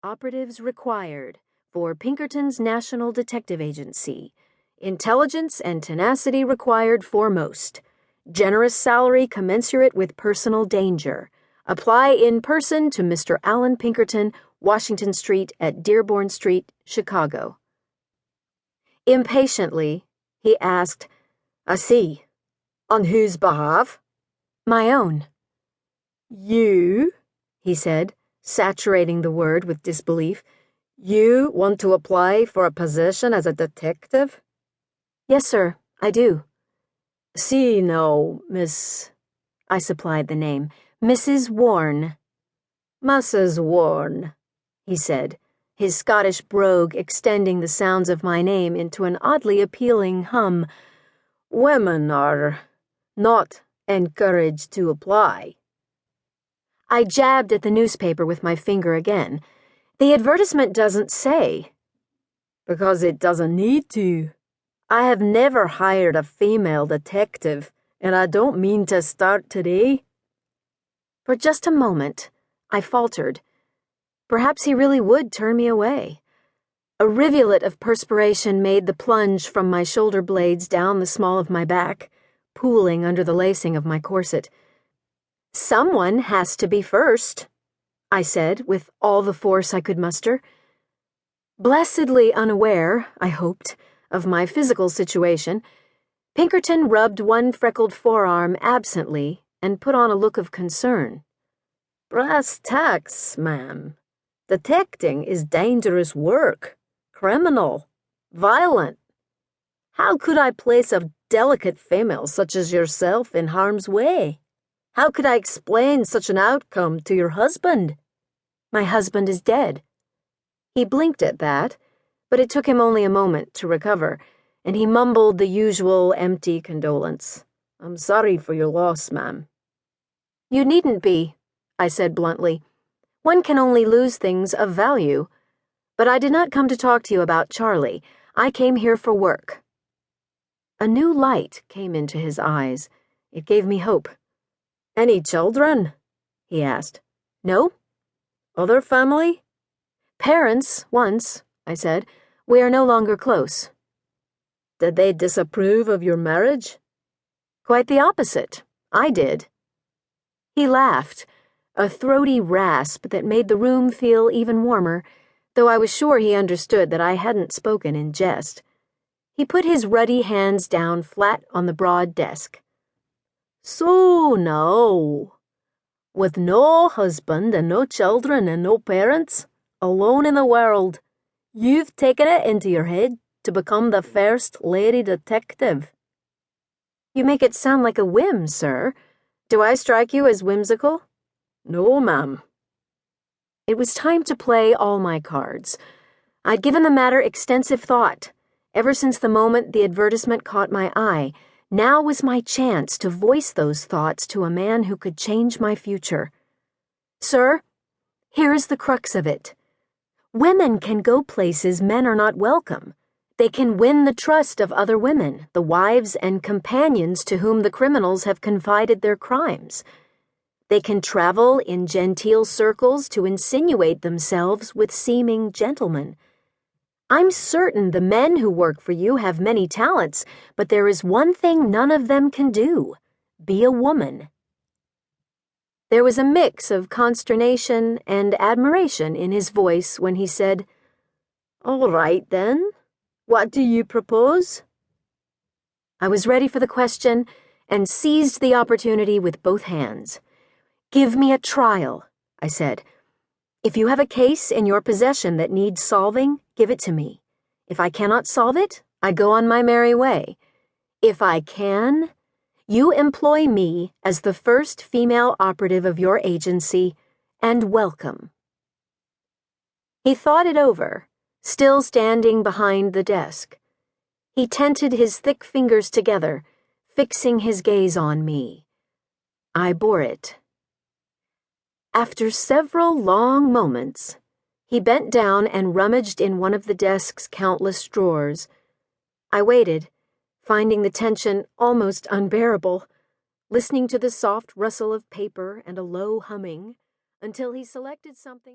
Operatives required for Pinkerton's National Detective Agency. Intelligence and tenacity required foremost. Generous salary commensurate with personal danger. Apply in person to Mr. Alan Pinkerton, Washington Street at Dearborn Street, Chicago. Impatiently, he asked, "I see. On whose behalf?" "My own." "You?" he said, saturating the word with disbelief. "You want to apply for a position as a detective?" "Yes, sir, I do." "See, no, Miss—" I supplied the name. "Mrs. Warne." "Mrs. Warne," he said, his Scottish brogue extending the sounds of my name into an oddly appealing hum. "Women are not encouraged to apply." I jabbed at the newspaper with my finger again. "The advertisement doesn't say." "Because it doesn't need to. I have never hired a female detective, and I don't mean to start today." For just a moment, I faltered. Perhaps he really would turn me away. A rivulet of perspiration made the plunge from my shoulder blades down the small of my back, pooling under the lacing of my corset. "Someone has to be first," I said, with all the force I could muster. Blessedly unaware, I hoped, of my physical situation, Pinkerton rubbed one freckled forearm absently and put on a look of concern. "Brass tacks, ma'am. Detecting is dangerous work, criminal, violent. How could I place a delicate female such as yourself in harm's way? How could I explain such an outcome to your husband?" "My husband is dead." He blinked at that, but it took him only a moment to recover, and he mumbled the usual empty condolence. "I'm sorry for your loss, ma'am." "You needn't be," I said bluntly. "One can only lose things of value. But I did not come to talk to you about Charlie. I came here for work." A new light came into his eyes. It gave me hope. "Any children?" he asked. "No." "Other family?" "Parents, once," I said. "We are no longer close." "Did they disapprove of your marriage?" "Quite the opposite. I did." He laughed, a throaty rasp that made the room feel even warmer, though I was sure he understood that I hadn't spoken in jest. He put his ruddy hands down flat on the broad desk. "So now, with no husband and no children and no parents, alone in the world, you've taken it into your head to become the first lady detective." "You make it sound like a whim, sir. Do I strike you as whimsical?" "No, ma'am." It was time to play all my cards. I'd given the matter extensive thought. Ever since the moment the advertisement caught my eye, now was my chance to voice those thoughts to a man who could change my future. "Sir, here is the crux of it. Women can go places men are not welcome. They can win the trust of other women, the wives and companions to whom the criminals have confided their crimes. They can travel in genteel circles to insinuate themselves with seeming gentlemen. I'm certain the men who work for you have many talents, but there is one thing none of them can do: be a woman." There was a mix of consternation and admiration in his voice when he said, "All right, then. What do you propose?" I was ready for the question and seized the opportunity with both hands. "Give me a trial," I said. "If you have a case in your possession that needs solving, give it to me. If I cannot solve it, I go on my merry way. If I can, you employ me as the first female operative of your agency, and welcome." He thought it over, still standing behind the desk. He tented his thick fingers together, fixing his gaze on me. I bore it. After several long moments, he bent down and rummaged in one of the desk's countless drawers. I waited, finding the tension almost unbearable, listening to the soft rustle of paper and a low humming, until he selected something